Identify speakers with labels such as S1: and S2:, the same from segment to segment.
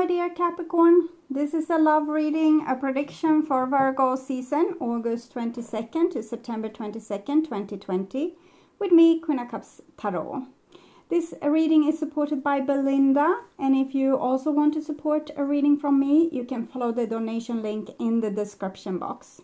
S1: my dear Capricorn. This is a love reading, a prediction for Virgo season, August 22nd to September 22nd, 2020, with me, Queen of Cups Tarot. This reading is supported by Belinda, and if you also want to support a reading from me, you can follow the donation link in the description box.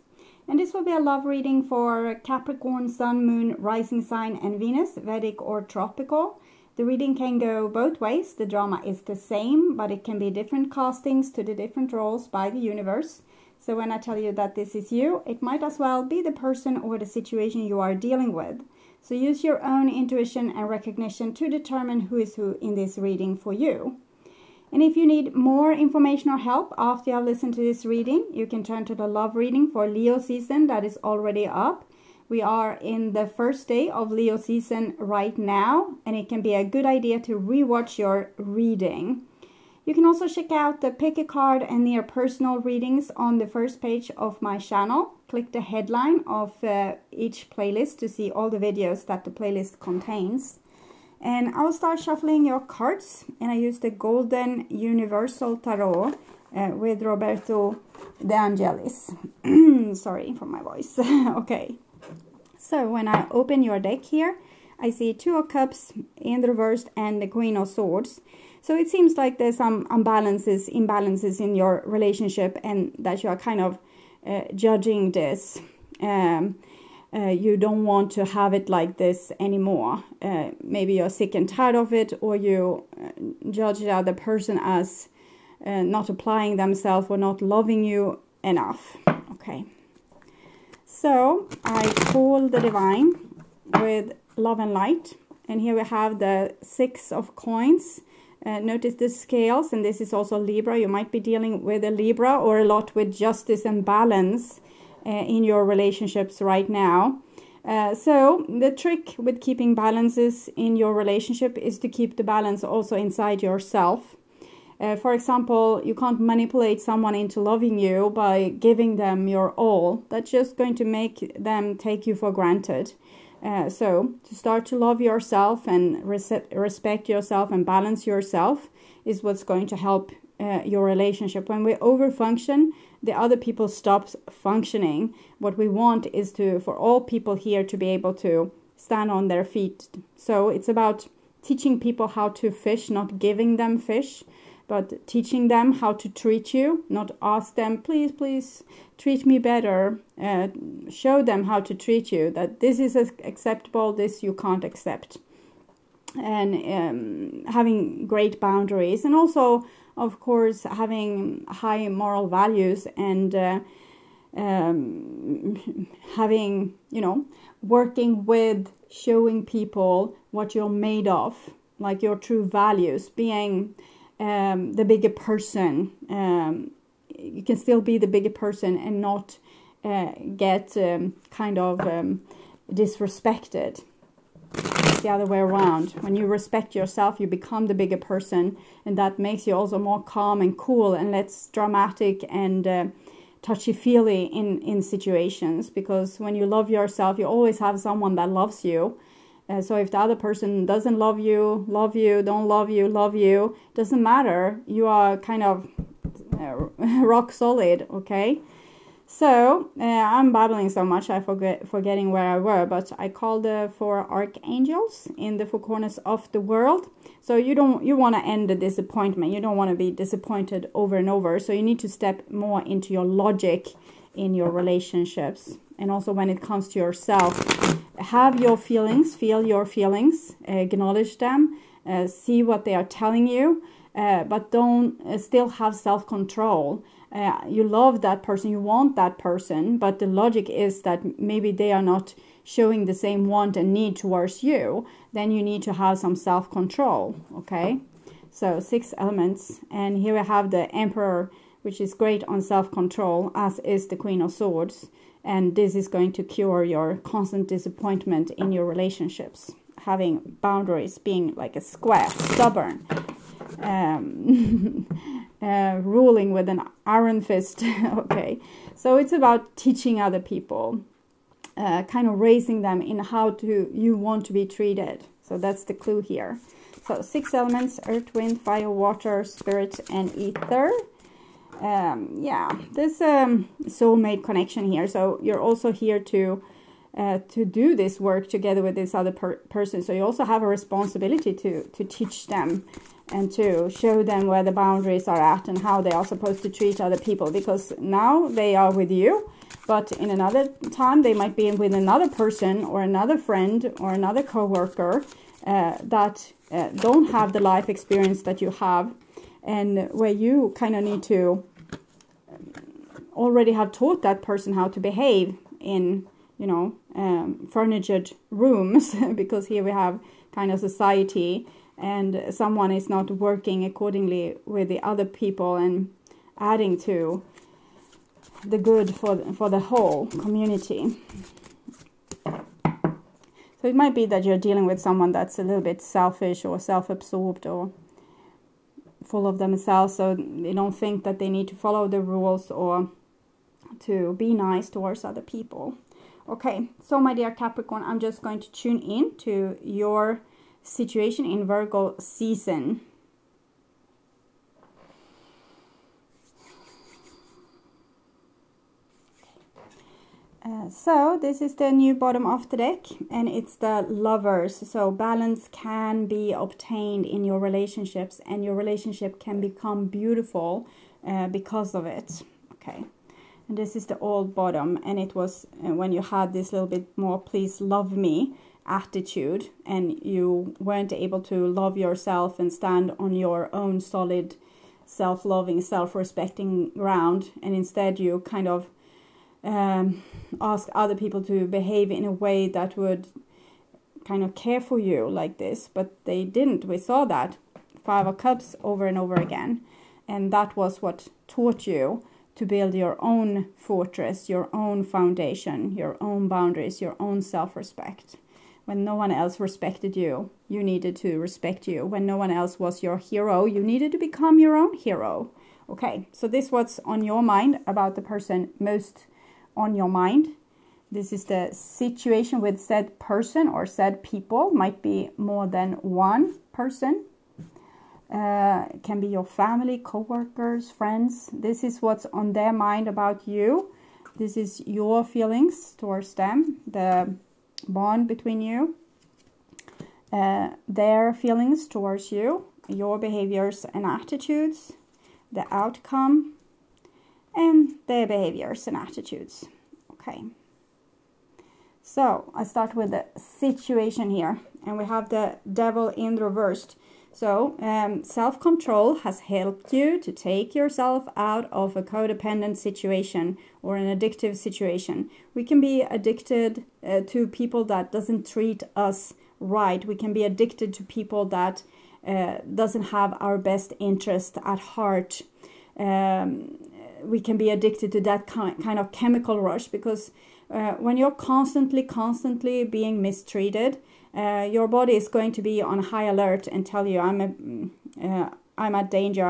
S1: And this will be a love reading for Capricorn, Sun, Moon, Rising Sign, and Venus, Vedic or Tropical. The reading can go both ways. The drama is the same, but it can be different castings to the different roles by the universe. So when I tell you that this is you, it might as well be the person or the situation you are dealing with. So use your own intuition and recognition to determine who is who in this reading for you. And if you need more information or help after you have listened to this reading, you can turn to the love reading for Leo season that is already up. We are in the first day of Leo season right now, and it can be a good idea to rewatch your reading. You can also check out the pick a card and near personal readings on the first page of my channel. Click the headline of each playlist to see all the videos that the playlist contains. And I'll start shuffling your cards, and I use the Golden Universal Tarot with Roberto De Angelis. Sorry for my voice. Okay. So when I open your deck here, I see Two of Cups in the reversed and the Queen of Swords. So it seems like there's some imbalances in your relationship, and that you are kind of judging this. You don't want to have it like this anymore. Maybe you're sick and tired of it, or you judge the other person as not applying themselves or not loving you enough. Okay. So I call the divine with love and light, and here we have the Six of Coins. Notice the scales, and this is also Libra. You might be dealing with a Libra or a lot with justice and balance in your relationships right now. So the trick with keeping balances in your relationship is to keep the balance also inside yourself. For example, you can't manipulate someone into loving you by giving them your all. That's just going to make them take you for granted. So to start to love yourself and respect yourself and balance yourself is what's going to help your relationship. When we overfunction, the other people stop functioning. What we want is for all people here to be able to stand on their feet. So it's about teaching people how to fish, not giving them fish, but teaching them how to treat you, not ask them, please, please treat me better. Show them how to treat you, that this is acceptable, this you can't accept. And having great boundaries, and also, of course, having high moral values, and having, working with showing people what you're made of, like your true values, being the bigger person. You can still be the bigger person and not get kind of disrespected. It's the other way around. When you respect yourself, you become the bigger person, and that makes you also more calm and cool and less dramatic and touchy-feely in situations. Because when you love yourself, you always have someone that loves you. So if the other person doesn't love you, don't love you, doesn't matter. You are kind of rock solid, okay? So I'm babbling so much, I'm forgetting where I were, but I called the four archangels in the four corners of the world. So you want to end the disappointment. You don't want to be disappointed over and over. So you need to step more into your logic in your relationships. And also when it comes to yourself, have your feelings, feel your feelings, acknowledge them, see what they are telling you, but don't still have self-control. You love that person, you want that person, but the logic is that maybe they are not showing the same want and need towards you. Then you need to have some self-control, okay? So 6 elements, and here we have the Emperor, which is great on self-control, as is the Queen of Swords. And this is going to cure your constant disappointment in your relationships. Having boundaries, being like a square, stubborn, ruling with an iron fist. Okay, so it's about teaching other people. kind of raising them in how you want to be treated. So that's the clue here. So 6 elements: earth, wind, fire, water, spirit, and ether. Yeah, there's a soulmate connection here. So you're also here to do this work together with this other person. So you also have a responsibility to teach them and to show them where the boundaries are at and how they are supposed to treat other people. Because now they are with you, but in another time they might be with another person or another friend or another co-worker that don't have the life experience that you have, and where you kind of need to already have taught that person how to behave in, you know, furnitured rooms, because here we have kind of society, and someone is not working accordingly with the other people and adding to the good for the whole community. So it might be that you're dealing with someone that's a little bit selfish or self-absorbed or full of themselves, so they don't think that they need to follow the rules or to be nice towards other people. Okay, so my dear Capricorn, I'm just going to tune in to your situation in Virgo season. So this is the new bottom of the deck, and it's the Lovers. So balance can be obtained in your relationships, and your relationship can become beautiful because of it. Okay, and this is the old bottom, and it was when you had this little bit more please love me attitude, and you weren't able to love yourself and stand on your own solid self-loving, self-respecting ground, and instead you kind of ask other people to behave in a way that would kind of care for you like this, but they didn't. We saw that 5 of Cups over and over again, and that was what taught you to build your own fortress, your own foundation, your own boundaries, your own self-respect. When no one else respected you, you needed to respect you. When no one else was your hero, you needed to become your own hero. Okay, so this was on your mind about the person most on your mind. This is the situation with said person or said people. Might be more than one person. It can be your family, co-workers, friends. This is what's on their mind about you. This is your feelings towards them, the bond between you, their feelings towards you, your behaviors and attitudes, the outcome, and their behaviors and attitudes. Okay, so I start with the situation here, and we have the Devil in reversed. So self-control has helped you to take yourself out of a codependent situation or an addictive situation. We can be addicted to people that doesn't treat us right. We can be addicted to people that doesn't have our best interest at heart. We can be addicted to that kind of chemical rush, because when you're constantly being mistreated, your body is going to be on high alert and tell you, I'm at danger,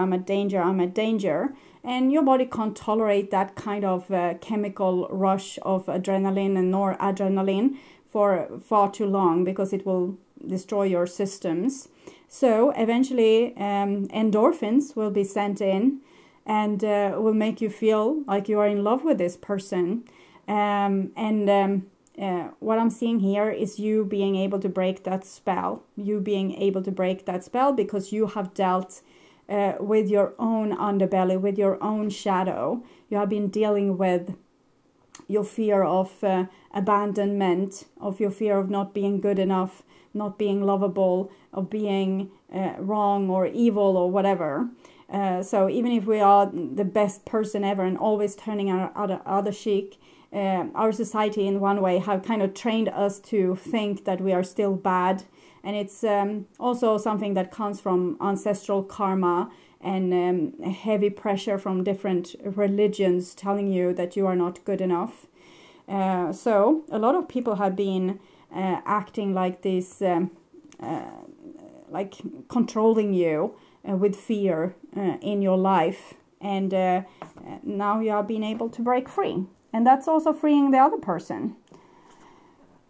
S1: and your body can't tolerate that kind of chemical rush of adrenaline and noradrenaline for far too long, because it will destroy your systems. So eventually endorphins will be sent in, and will make you feel like you are in love with this person. What I'm seeing here is you being able to break that spell. You being able to break that spell because you have dealt with your own underbelly, with your own shadow. You have been dealing with your fear of abandonment, of your fear of not being good enough, not being lovable, of being wrong or evil or whatever. So even if we are the best person ever and always turning our other cheek, our society in one way have kind of trained us to think that we are still bad. And it's also something that comes from ancestral karma and heavy pressure from different religions telling you that you are not good enough. So a lot of people have been acting like this, like controlling you with fear in your life, and now you are being able to break free, and that's also freeing the other person.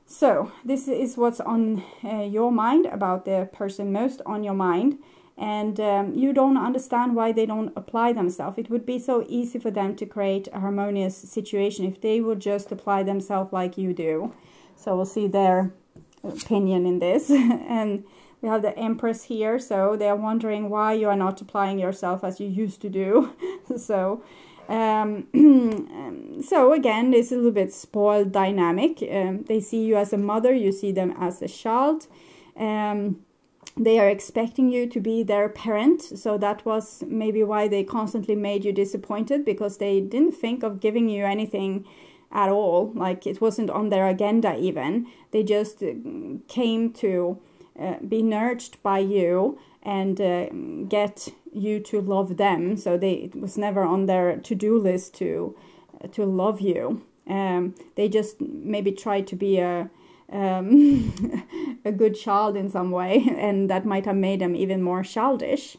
S1: So this is what's on your mind, about the person most on your mind. And you don't understand why they don't apply themselves. It would be so easy for them to create a harmonious situation if they would just apply themselves like you do. So we'll see their opinion in this. And we have the Empress here, so they are wondering why you are not applying yourself as you used to do. So so again, this is a little bit spoiled dynamic. They see you as a mother, you see them as a child. They are expecting you to be their parent, so that was maybe why they constantly made you disappointed, because they didn't think of giving you anything at all. Like, it wasn't on their agenda even. They just came to be nurtured by you and get you to love them. So it was never on their to-do list to love you. They just maybe tried to be a good child in some way, and that might have made them even more childish.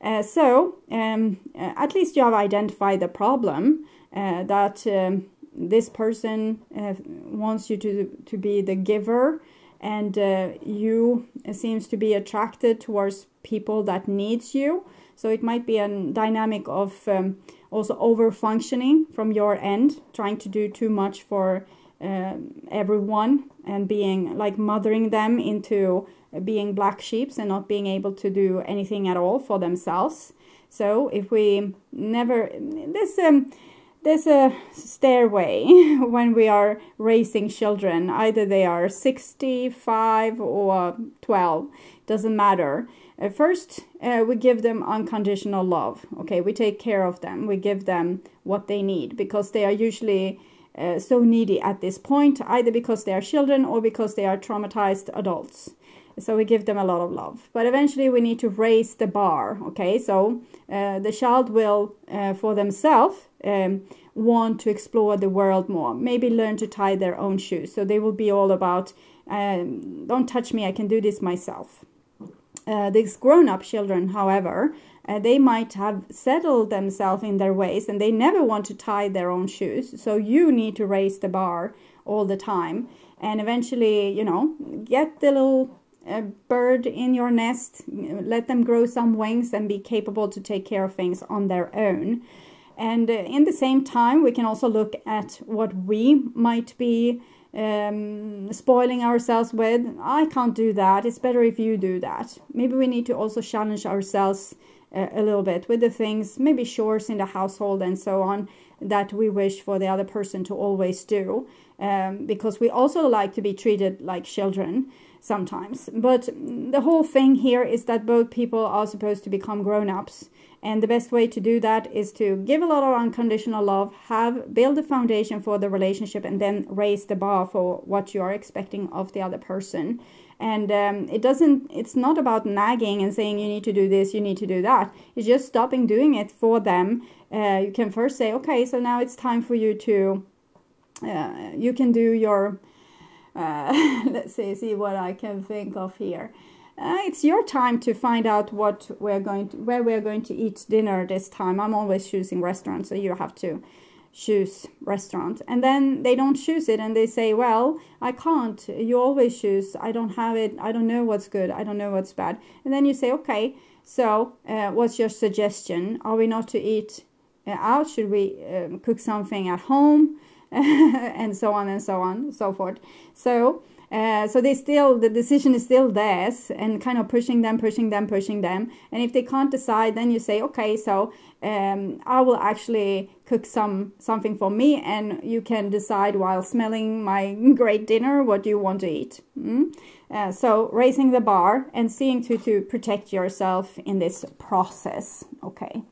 S1: So at least you have identified the problem, that this person wants you to be the giver, and you seems to be attracted towards people that needs you. So it might be a dynamic of also over-functioning from your end, trying to do too much for everyone, and being like mothering them into being black sheeps and not being able to do anything at all for themselves. So if we never, there's a stairway when we are raising children. Either they are 65 or 12, doesn't matter. First, we give them unconditional love. Okay, we take care of them. We give them what they need, because they are usually so needy at this point, either because they are children or because they are traumatized adults. So we give them a lot of love. But eventually we need to raise the bar. Okay, so the child will, for themselves, want to explore the world more. Maybe learn to tie their own shoes. So they will be all about, don't touch me, I can do this myself. These grown-up children, however, they might have settled themselves in their ways, and they never want to tie their own shoes. So you need to raise the bar all the time, and eventually, you know, get the little bird in your nest, let them grow some wings and be capable to take care of things on their own. And in the same time, we can also look at what we might be spoiling ourselves with. I can't do that. It's better if you do that. Maybe we need to also challenge ourselves a little bit with the things, maybe chores in the household and so on, that we wish for the other person to always do, because we also like to be treated like children sometimes. But the whole thing here is that both people are supposed to become grown-ups, and the best way to do that is to give a lot of unconditional love, build a foundation for the relationship, and then raise the bar for what you are expecting of the other person. And it's not about nagging and saying you need to do this, you need to do that. It's just stopping doing it for them. You can first say, okay, so now it's time for you to, you can do your, let's see what I can think of here. It's your time to find out where we're going to eat dinner this time. I'm always choosing restaurants, so you have to choose restaurant. And then they don't choose it, and they say, well, I can't, you always choose, I don't have it, I don't know what's good, I don't know what's bad. And then you say, okay, so what's your suggestion? Are we not to eat out? Should we cook something at home? And so on and so on, so forth. So the decision is still theirs, and kind of pushing them. And if they can't decide, then you say, okay, so I will actually cook something for me, and you can decide while smelling my great dinner what you want to eat. So raising the bar and seeing to protect yourself in this process. Okay.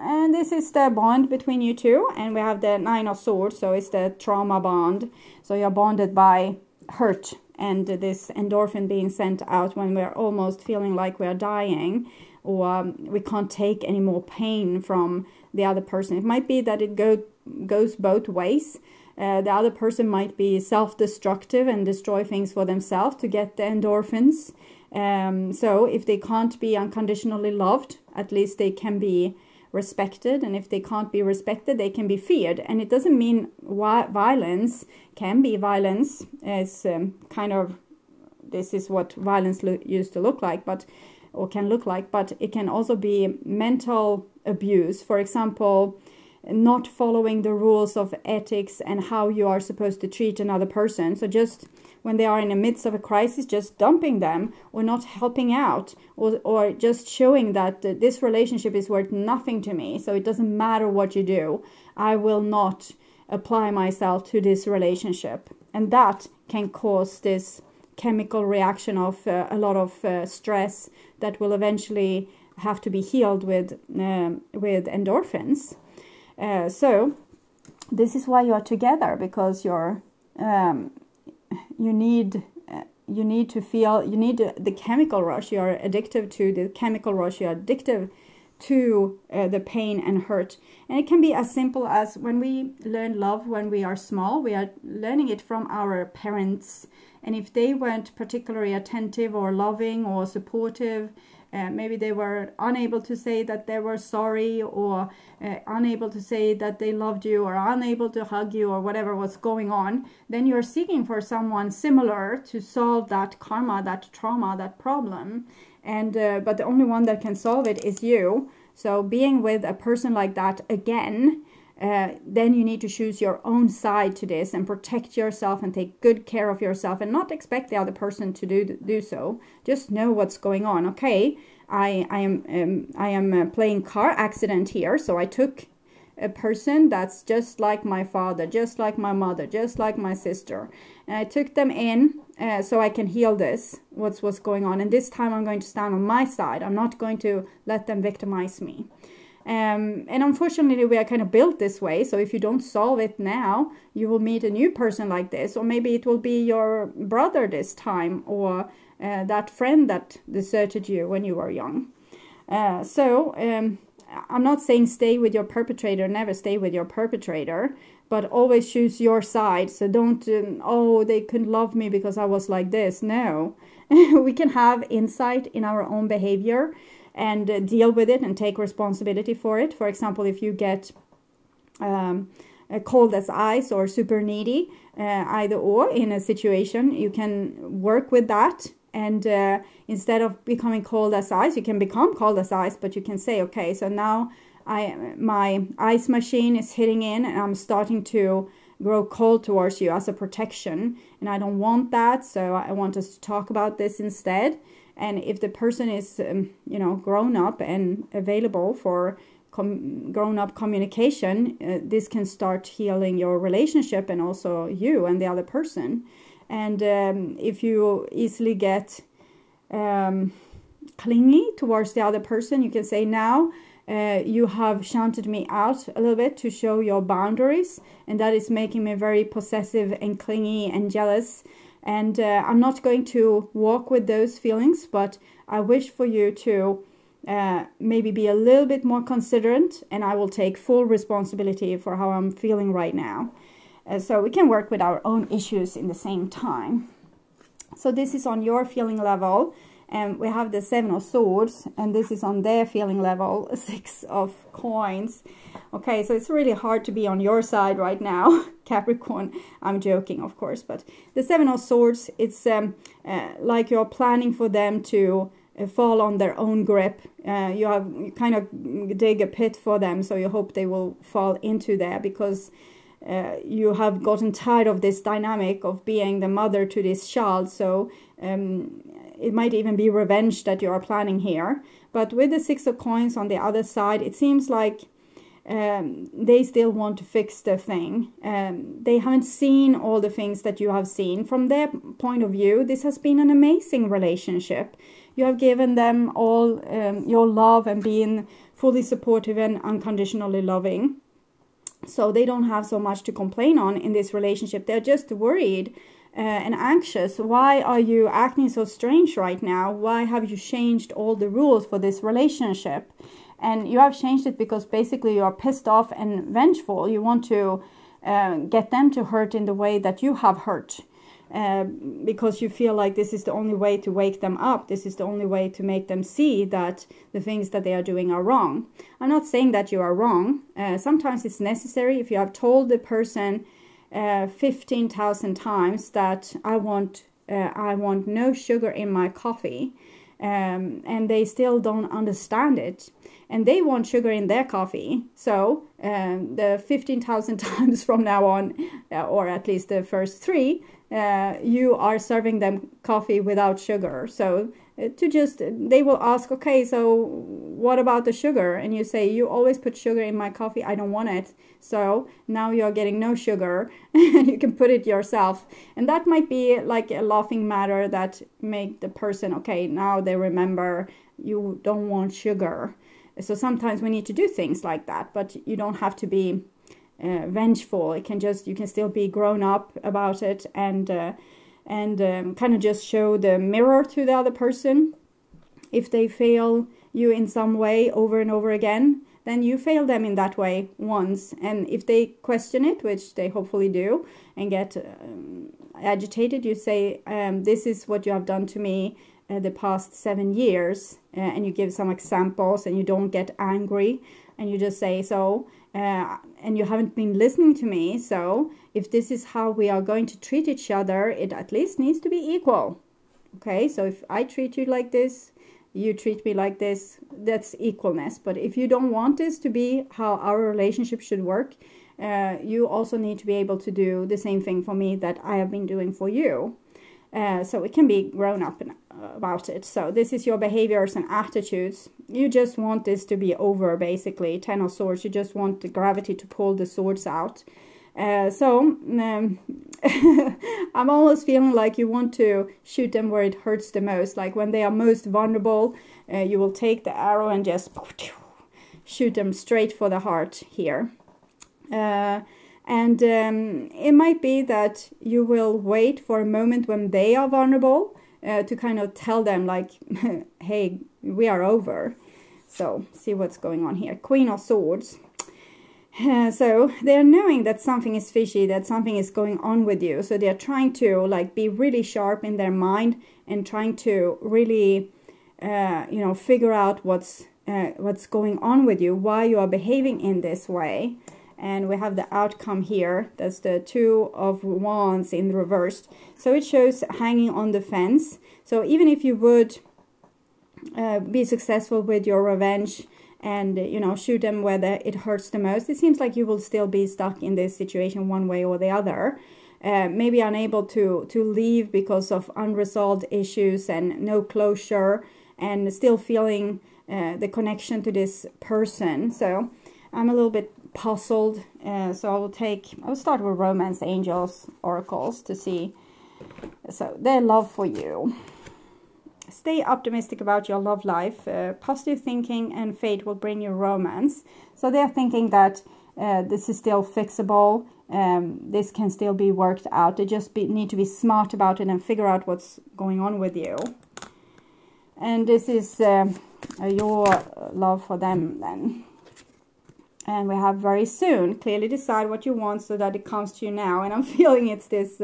S1: And this is the bond between you two, and we have the Nine of Swords, so it's the trauma bond. So you're bonded by hurt and this endorphin being sent out when we're almost feeling like we're dying, or we can't take any more pain from the other person. It might be that it goes both ways. The other person might be self-destructive and destroy things for themselves to get the endorphins. So if they can't be unconditionally loved, at least they can be respected, and if they can't be respected, they can be feared. And it doesn't mean violence can be violence as kind of, this is what violence used to look like, but or can look like, but it can also be mental abuse. For example, not following the rules of ethics and how you are supposed to treat another person. So just when they are in the midst of a crisis, just dumping them, or not helping out, or just showing that this relationship is worth nothing to me, so it doesn't matter what you do, I will not apply myself to this relationship. And that can cause this chemical reaction of a lot of stress that will eventually have to be healed with endorphins. So this is why you are together, because you're you need to feel, you need the chemical rush. You are addicted to the chemical rush. You are addicted to the pain and hurt. And it can be as simple as when we learn love when we are small, we are learning it from our parents. And if they weren't particularly attentive or loving or supportive, maybe they were unable to say that they were sorry, or unable to say that they loved you, or unable to hug you, or whatever was going on, then you're seeking for someone similar to solve that karma, that trauma, that problem. And but the only one that can solve it is you. So being with a person like that again, then you need to choose your own side to this and protect yourself and take good care of yourself, and not expect the other person to do so. Just know what's going on. Okay, I am playing car accident here, so I took a person that's just like my father, just like my mother, just like my sister, and I took them in so I can heal this, what's going on. And this time I'm going to stand on my side. I'm not going to let them victimize me. And unfortunately, we are kind of built this way. So if you don't solve it now, you will meet a new person like this. Or maybe it will be your brother this time, or that friend that deserted you when you were young. I'm not saying stay with your perpetrator, never stay with your perpetrator, but always choose your side. So don't, oh, they couldn't love me because I was like this. No, we can have insight in our own behavior and deal with it and take responsibility for it. For example, if you get cold as ice or super needy, either or in a situation, you can work with that. And instead of becoming cold as ice, you can become cold as ice, but you can say, okay, so now my ice machine is hitting in and I'm starting to grow cold towards you as a protection. And I don't want that, so I want us to talk about this instead. And if the person is, grown up and available for grown-up communication, this can start healing your relationship and also you and the other person. And if you easily get clingy towards the other person, you can say, now you have shunted me out a little bit to show your boundaries, and that is making me very possessive and clingy and jealous. And I'm not going to walk with those feelings, but I wish for you to maybe be a little bit more considerate, and I will take full responsibility for how I'm feeling right now. So we can work with our own issues in the same time. So this is on your feeling level, and we have the 7 of Swords, and this is on their feeling level, 6 of Coins. Okay, so it's really hard to be on your side right now, Capricorn. I'm joking, of course, but the 7 of Swords, it's like you're planning for them to fall on their own grip. You kind of dig a pit for them, so you hope they will fall into there, because you have gotten tired of this dynamic of being the mother to this child. So it might even be revenge that you are planning here. But with the 6 of Coins on the other side, it seems like they still want to fix the thing. They haven't seen all the things that you have seen. From their point of view, this has been an amazing relationship. You have given them all your love and been fully supportive and unconditionally loving. So they don't have so much to complain on in this relationship. They're just worried and anxious. Why are you acting so strange right now? Why have you changed all the rules for this relationship? And you have changed it because basically you are pissed off and vengeful. You want to get them to hurt in the way that you have hurt. because you feel like this is the only way to wake them up. This is the only way to make them see that the things that they are doing are wrong. I'm not saying that you are wrong. Sometimes it's necessary. If you have told the person 15,000 times that I want no sugar in my coffee, and they still don't understand it, and they want sugar in their coffee, so the 15,000 times from now on, or at least the first 3, you are serving them coffee without sugar. So they will ask, okay, so what about the sugar? And you say, you always put sugar in my coffee, I don't want it. So now you're getting no sugar, and you can put it yourself. And that might be like a laughing matter that make the person, okay, now they remember you don't want sugar. So sometimes we need to do things like that, but you don't have to be vengeful. You can still be grown up about it, and kind of just show the mirror to the other person. If they fail you in some way over and over again, then you fail them in that way once. And if they question it, which they hopefully do, and get agitated, you say, this is what you have done to me the past 7 years, and you give some examples, and you don't get angry, and you just say, so, and you haven't been listening to me, so if this is how we are going to treat each other, it at least needs to be equal. Okay, so if I treat you like this, you treat me like this, that's equalness. But if you don't want this to be how our relationship should work, you also need to be able to do the same thing for me that I have been doing for you. So it can be grown up about it. So this is your behaviors and attitudes. You just want this to be over, basically. 10 of Swords, you just want the gravity to pull the swords out. I'm almost feeling like you want to shoot them where it hurts the most. Like when they are most vulnerable, you will take the arrow and just shoot them straight for the heart here. And it might be that you will wait for a moment when they are vulnerable to kind of tell them like, hey, we are over. So see what's going on here. Queen of Swords. So they're knowing that something is fishy, that something is going on with you. So they're trying to like be really sharp in their mind and trying to really, figure out what's going on with you, why you are behaving in this way. And we have the outcome here. That's the 2 of Wands in reversed. So it shows hanging on the fence. So even if you would be successful with your revenge and, shoot them where it hurts the most, it seems like you will still be stuck in this situation one way or the other. Maybe unable to leave because of unresolved issues and no closure, and still feeling the connection to this person. So I'm a little bit puzzled, so I will start with Romance Angels Oracles to see so their love for you. Stay optimistic about your love life. Positive thinking and fate will bring you romance. So they're thinking that this is still fixable, this can still be worked out. They just need to be smart about it and figure out what's going on with you. And this is your love for them then. And we have very soon. Clearly decide what you want so that it comes to you now. And I'm feeling it's this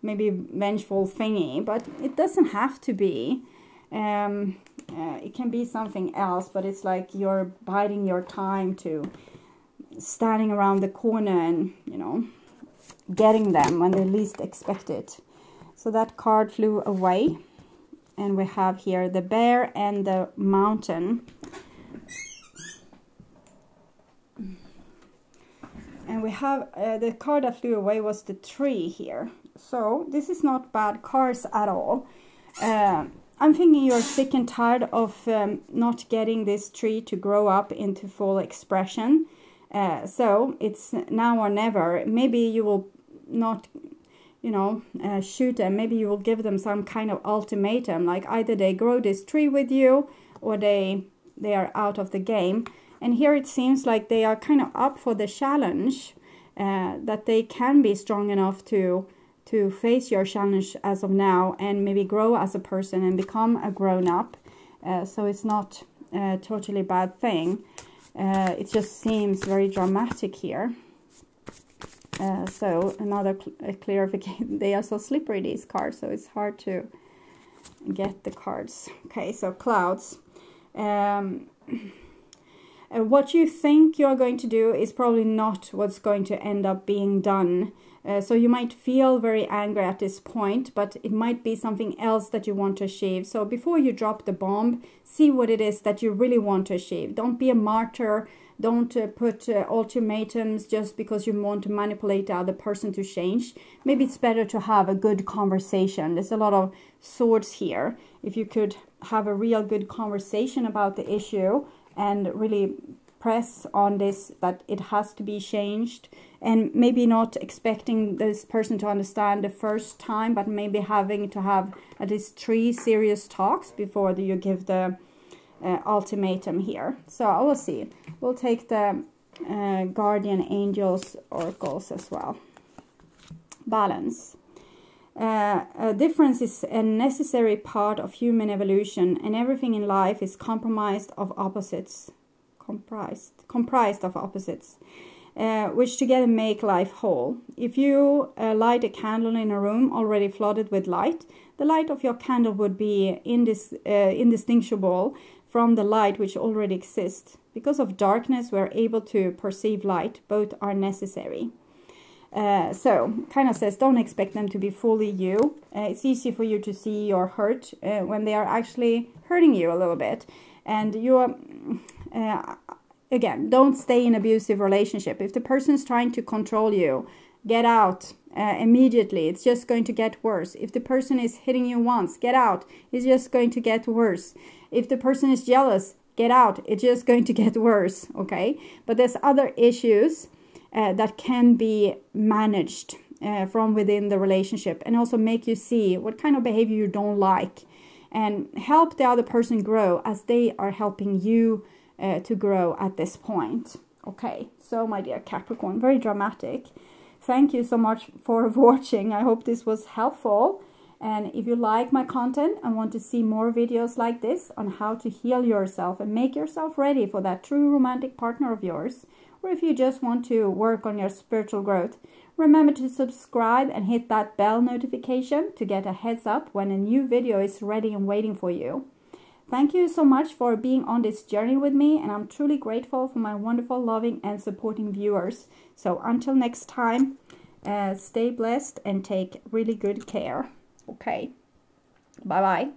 S1: maybe vengeful thingy. But it doesn't have to be. It can be something else. But it's like you're biding your time to standing around the corner and, getting them when they least expect it. So that card flew away. And we have here the bear and the mountain. And we have the card that flew away was the tree here. So this is not bad cards at all. I'm thinking you're sick and tired of not getting this tree to grow up into full expression. So it's now or never. Maybe you will not, shoot them. Maybe you will give them some kind of ultimatum. Like either they grow this tree with you or they are out of the game. And here it seems like they are kind of up for the challenge, that they can be strong enough to face your challenge as of now and maybe grow as a person and become a grown-up. So it's not a totally bad thing. It just seems very dramatic here. So another clarification, they are so slippery, these cards, so it's hard to get the cards. Okay, so clouds. What you think you're going to do is probably not what's going to end up being done. So you might feel very angry at this point, but it might be something else that you want to achieve. So before you drop the bomb, see what it is that you really want to achieve. Don't be a martyr. Don't put ultimatums just because you want to manipulate the other person to change. Maybe it's better to have a good conversation. There's a lot of swords here. If you could have a real good conversation about the issue and really press on this, that it has to be changed, and maybe not expecting this person to understand the first time, but maybe having to have at least 3 serious talks before you give the ultimatum here. So I will see. We'll take the guardian angels oracles as well. Balance. A difference is a necessary part of human evolution, and everything in life is comprised of opposites, which together make life whole. If you light a candle in a room already flooded with light, the light of your candle would be indistinguishable from the light which already exists. Because of darkness, we are able to perceive light. Both are necessary. So, kind of says, don't expect them to be fully you. It's easy for you to see your hurt when they are actually hurting you a little bit. And you are, again, don't stay in abusive relationship. If the person is trying to control you, get out immediately. It's just going to get worse. If the person is hitting you once, get out. It's just going to get worse. If the person is jealous, get out. It's just going to get worse, okay? But there's other issues that can be managed from within the relationship, and also make you see what kind of behavior you don't like, and help the other person grow as they are helping you to grow at this point. Okay, so my dear Capricorn, very dramatic. Thank you so much for watching. I hope this was helpful. And if you like my content and want to see more videos like this on how to heal yourself and make yourself ready for that true romantic partner of yours, or if you just want to work on your spiritual growth, remember to subscribe and hit that bell notification to get a heads up when a new video is ready and waiting for you. Thank you so much for being on this journey with me, and I'm truly grateful for my wonderful, loving and supporting viewers. So until next time, stay blessed and take really good care. Okay, bye-bye.